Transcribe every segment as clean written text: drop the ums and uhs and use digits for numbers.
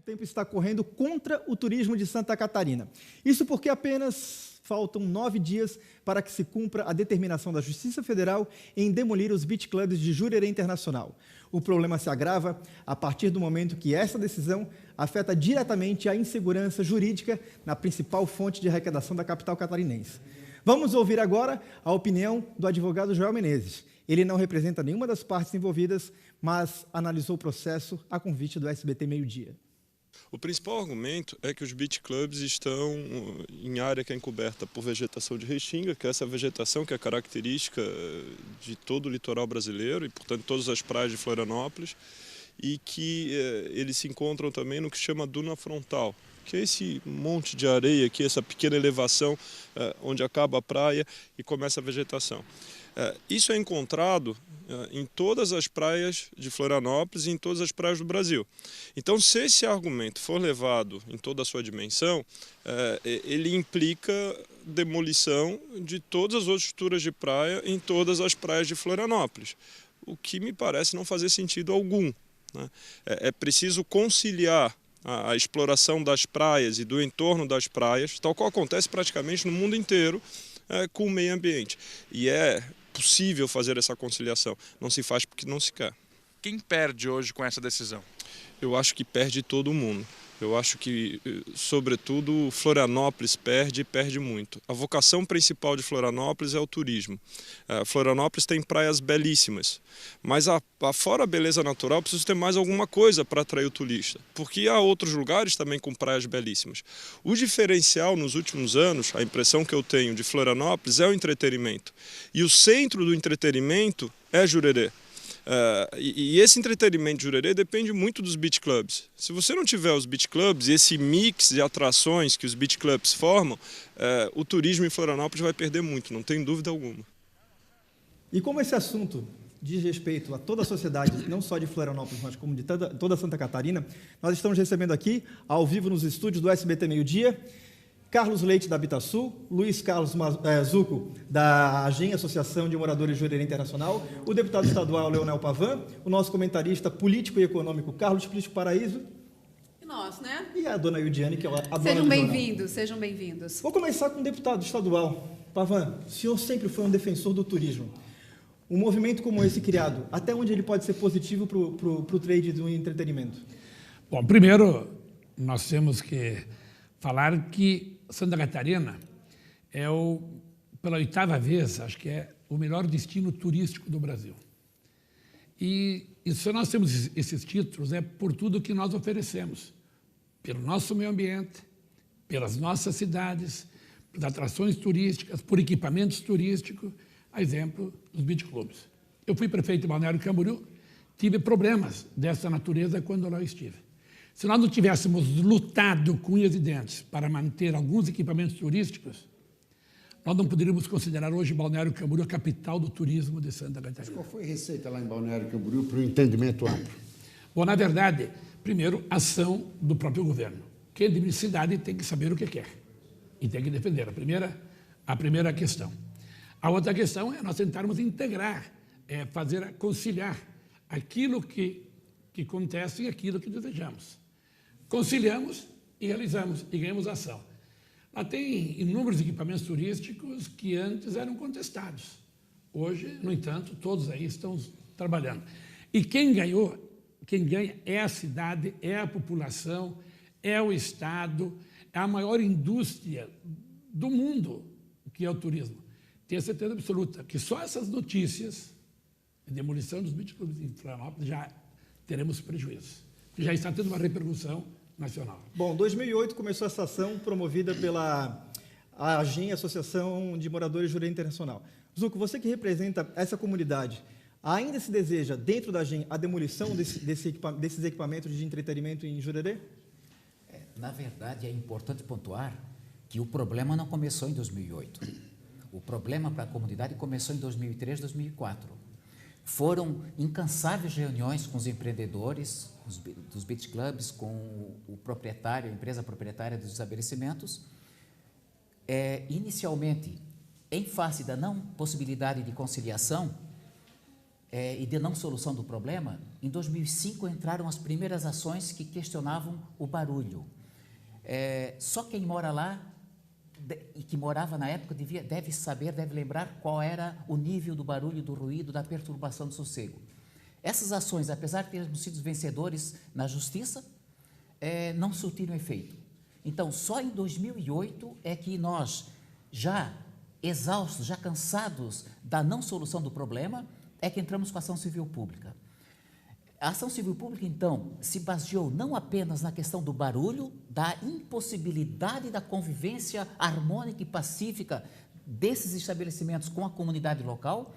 tempo está correndo contra o turismo de Santa Catarina. Isso porque apenas faltam 9 dias para que se cumpra a determinação da Justiça Federal em demolir os beach clubs de Jurerê Internacional. O problema se agrava a partir do momento que essa decisão afeta diretamente a insegurança jurídica na principal fonte de arrecadação da capital catarinense. Vamos ouvir agora a opinião do advogado Joel Menezes. Ele não representa nenhuma das partes envolvidas, mas analisou o processo a convite do SBT Meio-Dia. O principal argumento é que os beach clubs estão em área que é encoberta por vegetação de restinga, que é essa vegetação que é característica de todo o litoral brasileiro e, portanto, todas as praias de Florianópolis, e que eles se encontram também no que chama duna frontal, que é esse monte de areia aqui, essa pequena elevação onde acaba a praia e começa a vegetação. Isso é encontrado em todas as praias de Florianópolis e em todas as praias do Brasil. Então, se esse argumento for levado em toda a sua dimensão, ele implica demolição de todas as outras estruturas de praia em todas as praias de Florianópolis, o que me parece não fazer sentido algum, né? É preciso conciliar a exploração das praias e do entorno das praias, tal qual acontece praticamente no mundo inteiro, com o meio ambiente. E é possível fazer essa conciliação. Não se faz porque não se quer. Quem perde hoje com essa decisão? Eu acho que perde todo mundo. Eu acho que, sobretudo, Florianópolis perde e perde muito. A vocação principal de Florianópolis é o turismo. Florianópolis tem praias belíssimas, mas fora a beleza natural, precisa ter mais alguma coisa para atrair o turista, porque há outros lugares também com praias belíssimas. O diferencial nos últimos anos, a impressão que eu tenho de Florianópolis é o entretenimento. E o centro do entretenimento é Jurerê. E esse entretenimento de Jurerê depende muito dos beach clubs. Se você não tiver os beach clubs e esse mix de atrações que os beach clubs formam, o turismo em Florianópolis vai perder muito, não tem dúvida alguma. E como esse assunto diz respeito a toda a sociedade, não só de Florianópolis, mas como de toda Santa Catarina, nós estamos recebendo aqui, ao vivo nos estúdios do SBT Meio-Dia, Carlos Leite, da Habitasul, Luiz Carlos Zucco, da AGEM, Associação de Moradores de Jurerê Internacional, o deputado estadual Leonel Pavan, o nosso comentarista político e econômico Carlos Crispo Paraíso. E nós, né? E a dona Ildiane, que é a dona Sejam do bem-vindos, sejam bem-vindos. Vou começar com o deputado estadual. Pavan, o senhor sempre foi um defensor do turismo. Um movimento como esse criado, até onde ele pode ser positivo para o trade do entretenimento? Bom, primeiro, nós temos que falar que Santa Catarina é, pela 8ª vez, acho que é o melhor destino turístico do Brasil. E se nós temos esses títulos, é por tudo que nós oferecemos. Pelo nosso meio ambiente, pelas nossas cidades, por atrações turísticas, por equipamentos turísticos, a exemplo dos beach clubs. Eu fui prefeito de Balneário Camboriú, tive problemas dessa natureza quando lá estive. Se nós não tivéssemos lutado com unhas e dentes para manter alguns equipamentos turísticos, nós não poderíamos considerar hoje Balneário Camboriú a capital do turismo de Santa Catarina. Qual foi a receita lá em Balneário Camboriú para o entendimento amplo? Bom, na verdade, primeiro, ação do próprio governo. Quem administra cidade tem que saber o que quer e tem que defender. A primeira questão. A outra questão é nós tentarmos integrar, conciliar aquilo que acontece e aquilo que desejamos. Conciliamos e realizamos e ganhamos ação. Lá tem inúmeros equipamentos turísticos que antes eram contestados. Hoje, no entanto, todos aí estão trabalhando. E quem ganha é a cidade, é a população, é o Estado, é a maior indústria do mundo, que é o turismo. Tenho certeza absoluta que só essas notícias de demolição dos beach clubs em Florianópolis já teremos prejuízo. Já está tendo uma repercussão nacional. Bom, em 2008 começou essa ação promovida pela AGEM, Associação de Moradores de Jurerê Internacional. Zucco, você que representa essa comunidade, ainda se deseja, dentro da AGEM, a demolição desses equipamentos de entretenimento em Jurerê? Na verdade, é importante pontuar que o problema não começou em 2008. O problema para a comunidade começou em 2003, 2004. Foram incansáveis reuniões com os empreendedores dos beach clubs, com o proprietário, a empresa proprietária dos estabelecimentos. Inicialmente, em face da não possibilidade de conciliação, e de não solução do problema, em 2005 entraram as primeiras ações que questionavam o barulho. Só quem mora lá e que morava na época deve saber, deve lembrar qual era o nível do barulho, do ruído, da perturbação do sossego. Essas ações, apesar de termos sido vencedores na justiça, não surtiram efeito. Então, só em 2008 é que nós, já exaustos, já cansados da não solução do problema, é que entramos com a ação civil pública. A ação civil pública, então, se baseou não apenas na questão do barulho, da impossibilidade da convivência harmônica e pacífica desses estabelecimentos com a comunidade local,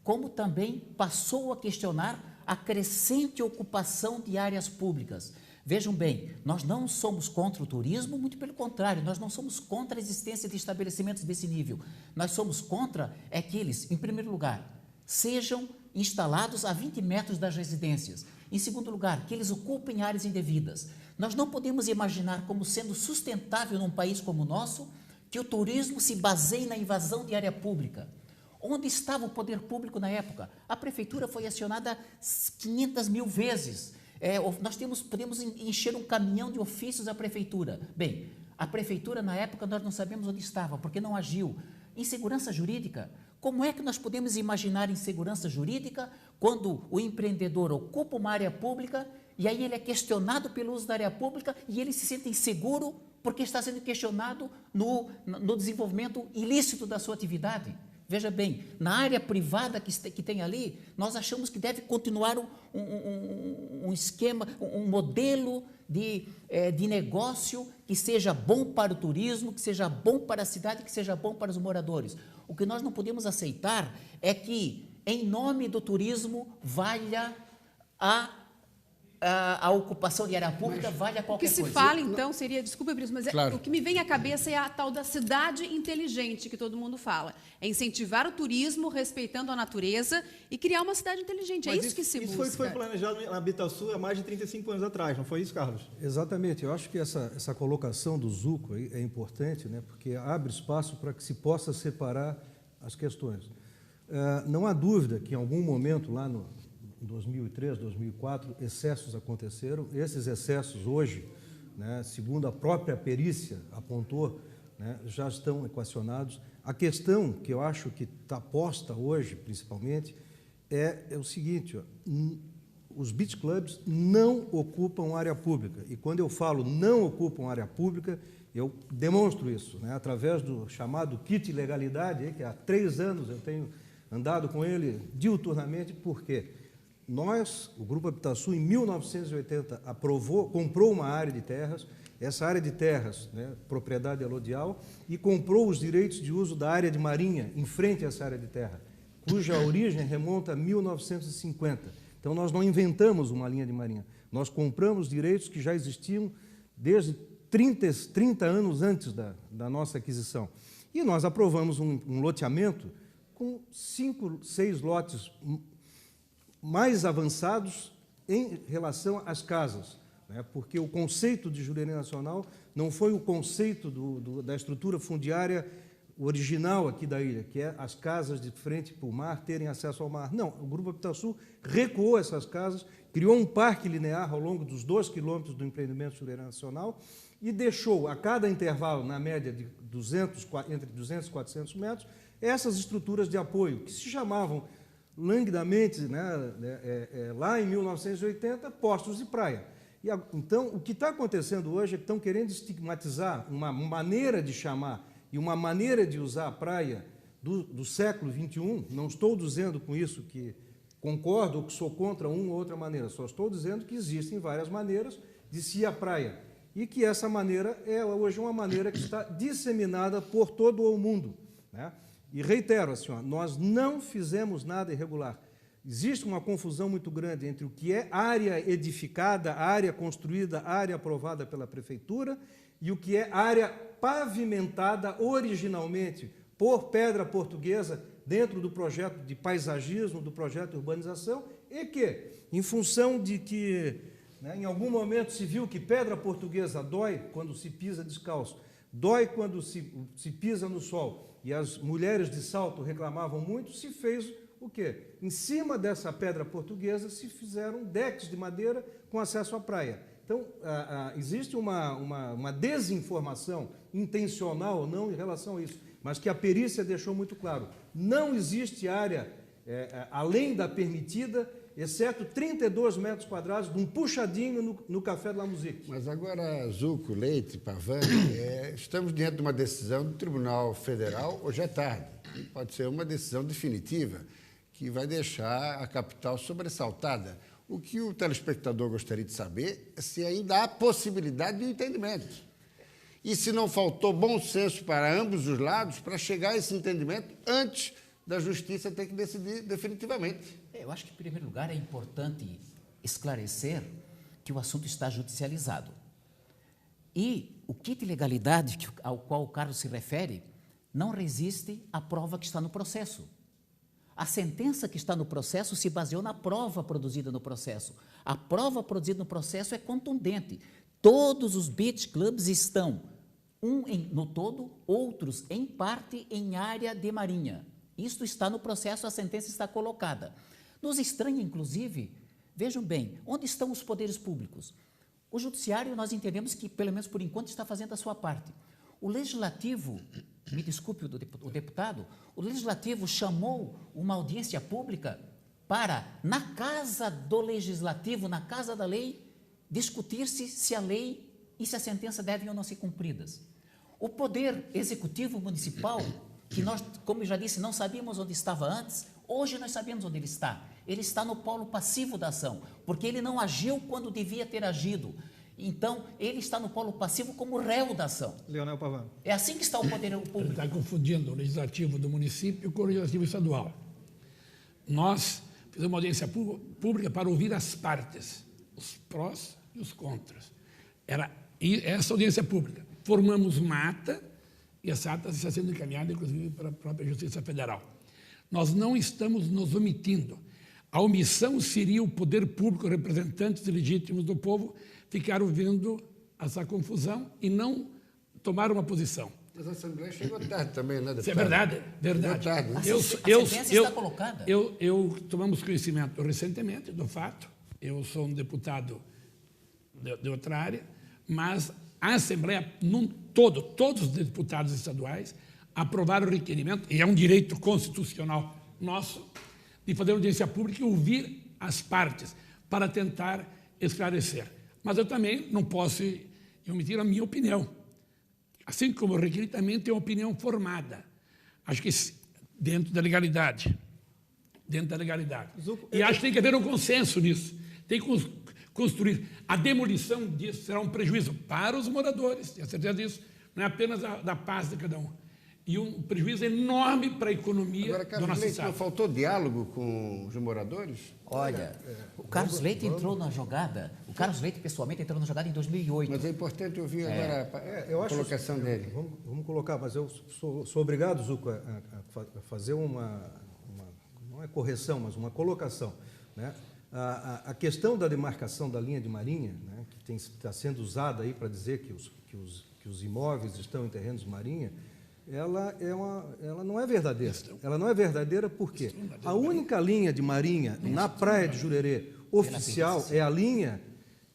como também passou a questionar a crescente ocupação de áreas públicas. Vejam bem, nós não somos contra o turismo, muito pelo contrário, nós não somos contra a existência de estabelecimentos desse nível. Nós somos contra que eles, em primeiro lugar, sejam instalados a 20 metros das residências. Em segundo lugar, que eles ocupem áreas indevidas. Nós não podemos imaginar como sendo sustentável num país como o nosso que o turismo se baseie na invasão de área pública. Onde estava o poder público na época? A prefeitura foi acionada 500 mil vezes. Nós podemos encher um caminhão de ofícios à prefeitura. Bem, a prefeitura na época nós não sabemos onde estava, porque não agiu. Insegurança jurídica. Como é que nós podemos imaginar insegurança jurídica quando o empreendedor ocupa uma área pública e aí ele é questionado pelo uso da área pública e ele se sente inseguro porque está sendo questionado no desenvolvimento ilícito da sua atividade? Veja bem, na área privada que tem ali, nós achamos que deve continuar um esquema, um modelo de negócio que seja bom para o turismo, que seja bom para a cidade, que seja bom para os moradores. O que nós não podemos aceitar é que, em nome do turismo, valha a ocupação de área pública, valha qualquer coisa. O que se fala, então, seria, desculpa, Brice, mas Claro. o que me vem à cabeça é a tal da cidade inteligente, que todo mundo fala. É incentivar o turismo, respeitando a natureza e criar uma cidade inteligente. Mas isso que se busca. Isso foi planejado na Habitasul há mais de 35 anos atrás, não foi isso, Carlos? Exatamente. Eu acho que essa colocação do Zuco aí é importante, né, porque abre espaço para que se possa separar as questões. Não há dúvida que, em algum momento, lá em 2003, 2004, excessos aconteceram. Esses excessos, hoje, né, segundo a própria perícia apontou, né, já estão equacionados. A questão que eu acho que está posta hoje, principalmente, é o seguinte: os beach clubs não ocupam área pública. E quando eu falo não ocupam área pública, eu demonstro isso, né, através do chamado kit legalidade, que há 3 anos eu tenho andado com ele diuturnamente. Por quê? Nós, o Grupo Habitasul, em 1980, comprou uma área de terras, essa área de terras, né, propriedade alodial, e comprou os direitos de uso da área de marinha, em frente a essa área de terra, cuja origem remonta a 1950. Então, nós não inventamos uma linha de marinha, nós compramos direitos que já existiam desde 30 anos antes da nossa aquisição. E nós aprovamos um loteamento com 5, 6 lotes mais avançados em relação às casas, né? Porque o conceito de Jurerê Nacional não foi o conceito da estrutura fundiária original aqui da ilha, que é as casas de frente para o mar terem acesso ao mar. Não, o Grupo Habitasul recuou essas casas, criou um parque linear ao longo dos 2 quilômetros do empreendimento Jurerê Nacional e deixou a cada intervalo, na média de entre 200 e 400 metros, essas estruturas de apoio, que se chamavam languidamente, né, lá em 1980, postos de praia. Então, o que está acontecendo hoje é que estão querendo estigmatizar uma maneira de chamar e uma maneira de usar a praia do século XXI. Não estou dizendo com isso que concordo ou que sou contra uma ou outra maneira, só estou dizendo que existem várias maneiras de se ir à praia e que essa maneira é hoje uma maneira que está disseminada por todo o mundo, né? E reitero, assim, nós não fizemos nada irregular. Existe uma confusão muito grande entre o que é área edificada, área construída, área aprovada pela prefeitura, e o que é área pavimentada originalmente por pedra portuguesa dentro do projeto de paisagismo, do projeto de urbanização, e que, em função de que, né, em algum momento se viu que pedra portuguesa dói quando se pisa descalço, dói quando se pisa no sol, e as mulheres de salto reclamavam muito, se fez o quê? Em cima dessa pedra portuguesa se fizeram decks de madeira com acesso à praia. Então, existe uma desinformação, intencional ou não, em relação a isso, mas que a perícia deixou muito claro. Não existe área além da permitida, exceto 32 metros quadrados de um puxadinho no Café de la Musique. Mas agora, Zucco, Leite, Pavani, estamos diante de uma decisão do Tribunal Federal hoje à tarde. Pode ser uma decisão definitiva que vai deixar a capital sobressaltada. O que o telespectador gostaria de saber é se ainda há possibilidade de um entendimento. E se não faltou bom senso para ambos os lados para chegar a esse entendimento antes da Justiça ter que decidir definitivamente. Eu acho que, em primeiro lugar, é importante esclarecer que o assunto está judicializado. E o kit de legalidade ao qual o Carlos se refere não resiste à prova que está no processo. A sentença que está no processo se baseou na prova produzida no processo. A prova produzida no processo é contundente. Todos os beach clubs estão, no todo, outros em parte em área de marinha. Isto está no processo, a sentença está colocada. Nos estranha, inclusive, vejam bem, onde estão os poderes públicos? O judiciário, nós entendemos que, pelo menos por enquanto, está fazendo a sua parte. O legislativo, me desculpe o deputado, o legislativo chamou uma audiência pública para, na casa do legislativo, na casa da lei, discutir-se se a lei e se a sentença devem ou não ser cumpridas. O poder executivo municipal, que nós, como eu já disse, não sabíamos onde estava antes, hoje nós sabemos onde ele está. Ele está no polo passivo da ação, porque ele não agiu quando devia ter agido. Então, ele está no polo passivo como réu da ação. Leonel Pavani. É assim que está o poder público. Ele está confundindo o legislativo do município com o legislativo estadual. Nós fizemos uma audiência pública para ouvir as partes, os prós e os contras. Era essa audiência pública. Formamos uma ata, e essa ata está sendo encaminhada, inclusive, para a própria Justiça Federal. Nós não estamos nos omitindo. A omissão seria o poder público, representantes legítimos do povo, ficar ouvindo essa confusão e não tomar uma posição. Mas a Assembleia chegou tarde também, né, deputado? Isso é verdade, verdade. Chegou tarde, né? A sentença está colocada. Tomamos conhecimento recentemente do fato, eu sou um deputado de outra área, mas a Assembleia, todos os deputados estaduais aprovaram o requerimento, e é um direito constitucional nosso, de fazer audiência pública e ouvir as partes para tentar esclarecer. Mas eu também não posso omitir a minha opinião. Assim como eu requeri, também tenho uma opinião formada. Acho que dentro da legalidade. Dentro da legalidade. E acho que tem que haver um consenso nisso. Tem que construir. A demolição disso será um prejuízo para os moradores, tenho certeza disso. Não é apenas da paz de cada um. E um prejuízo enorme para a economia do nosso Estado. Não faltou diálogo com os moradores? Olha, o Carlos Leite entrou na jogada, o Carlos Leite pessoalmente entrou na jogada em 2008. Mas é importante ouvir agora a colocação dele. Vamos colocar, mas eu sou obrigado, Zucco, a fazer não é correção, mas uma colocação, né? A questão da demarcação da linha de marinha, né, que está sendo usada aí para dizer que os imóveis estão em terrenos de marinha, ela não é verdadeira. Ela não é verdadeira porque a única linha de marinha na praia de Jurerê oficial é a linha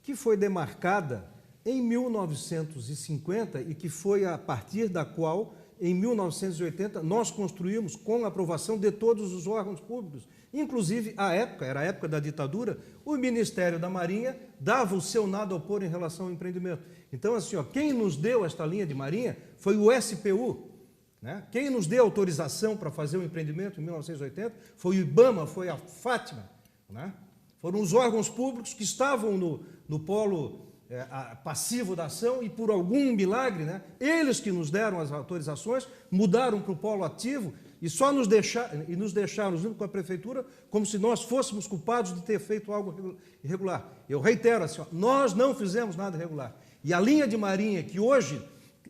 que foi demarcada em 1950 e que foi a partir da qual, em 1980, nós construímos com a aprovação de todos os órgãos públicos. Inclusive, era a época da ditadura, o Ministério da Marinha dava o seu nada a opor em relação ao empreendimento. Então, assim, quem nos deu esta linha de marinha foi o SPU. Né? Quem nos deu autorização para fazer o empreendimento em 1980 foi o IBAMA, foi a Fátima. Né? Foram os órgãos públicos que estavam no polo passivo da ação e, por algum milagre, né, eles que nos deram as autorizações, mudaram para o polo ativo e nos deixaram, junto com a prefeitura, como se nós fôssemos culpados de ter feito algo irregular. Eu reitero assim, nós não fizemos nada irregular. E a linha de marinha que hoje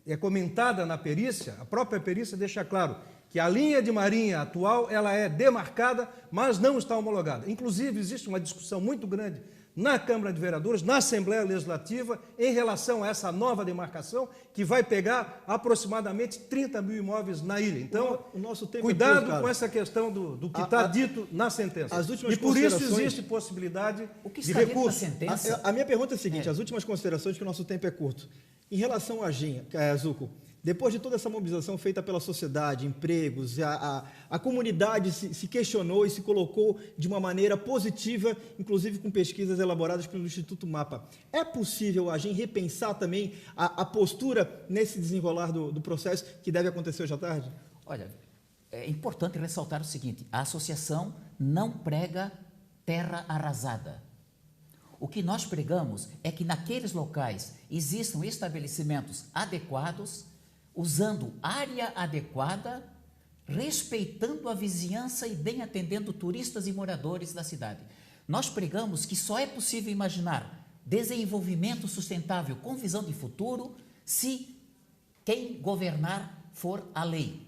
é comentada na perícia, a própria perícia deixa claro que a linha de marinha atual ela é demarcada, mas não está homologada. Inclusive, existe uma discussão muito grande na Câmara de Vereadores, na Assembleia Legislativa, em relação a essa nova demarcação, que vai pegar aproximadamente 30 mil imóveis na ilha. Então, o nosso tempo cuidado é com essa questão do que está dito na sentença. As últimas e por isso considerações... existe possibilidade O que de está dito na recurso. sentença? A minha pergunta é a seguinte, as últimas considerações, que o nosso tempo é curto. Em relação à GIN, Zucco, depois de toda essa mobilização feita pela sociedade, empregos, a comunidade se questionou e se colocou de uma maneira positiva, inclusive com pesquisas elaboradas pelo Instituto MAPA. É possível a GIN repensar também a postura nesse desenrolar do processo que deve acontecer hoje à tarde? Olha, é importante ressaltar o seguinte: a associação não prega terra arrasada. O que nós pregamos é que naqueles locais existam estabelecimentos adequados, usando área adequada, respeitando a vizinhança e bem atendendo turistas e moradores da cidade. Nós pregamos que só é possível imaginar desenvolvimento sustentável com visão de futuro se quem governar for a lei.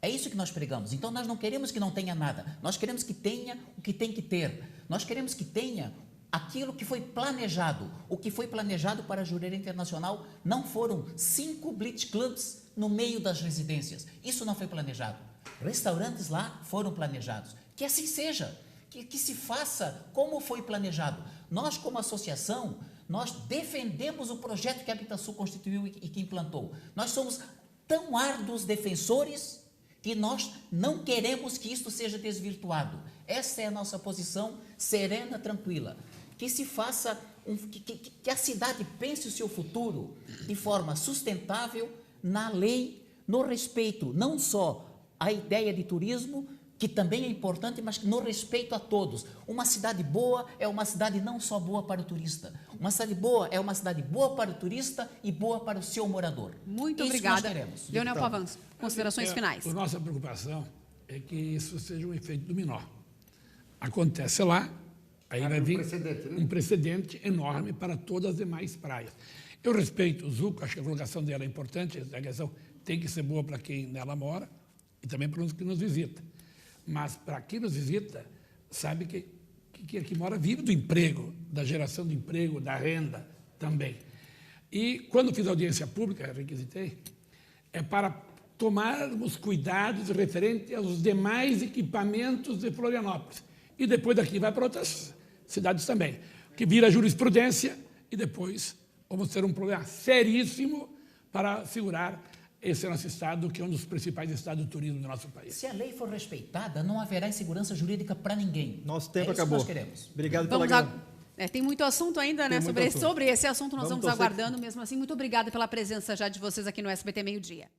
É isso que nós pregamos. Então, nós não queremos que não tenha nada. Nós queremos que tenha o que tem que ter. Nós queremos que tenha aquilo que foi planejado. O que foi planejado para a Jurerê Internacional não foram 5 Beach Clubs no meio das residências. Isso não foi planejado. Restaurantes lá foram planejados. Que assim seja. Que se faça como foi planejado. Nós, como associação, nós defendemos o projeto que a Habitasul constituiu e que implantou. Nós somos tão árduos defensores que nós não queremos que isto seja desvirtuado. Essa é a nossa posição serena, tranquila. Que se faça, que a cidade pense o seu futuro de forma sustentável, na lei, no respeito, não só à ideia de turismo, que também é importante, mas no respeito a todos. Uma cidade boa é uma cidade não só boa para o turista. Uma cidade boa é uma cidade boa para o turista e boa para o seu morador. Muito isso obrigada. Nós queremos. Leonel Pavan, considerações finais. A nossa preocupação é que isso seja um efeito dominó. Acontece lá, aí vai vir um precedente enorme para todas as demais praias. Eu respeito o Zucco, acho que a colocação dela é importante, a questão tem que ser boa para quem nela mora e também para os que nos visita. Mas para quem nos visita, sabe que mora vive do emprego, da geração de emprego, da renda também. E quando fiz audiência pública, requisitei, é para tomarmos cuidados referentes aos demais equipamentos de Florianópolis. E depois daqui vai para outras cidades também, que vira jurisprudência e depois vamos ter um problema seríssimo para segurar esse nosso estado, que é um dos principais estados do turismo do nosso país. Se a lei for respeitada, não haverá insegurança jurídica para ninguém. Nosso tempo acabou. acabou. Que nós queremos. Obrigado pela... Tem muito assunto ainda, né? Sobre esse assunto nós vamos torcer. aguardando mesmo assim. Muito obrigada pela presença já de vocês aqui no SBT Meio Dia.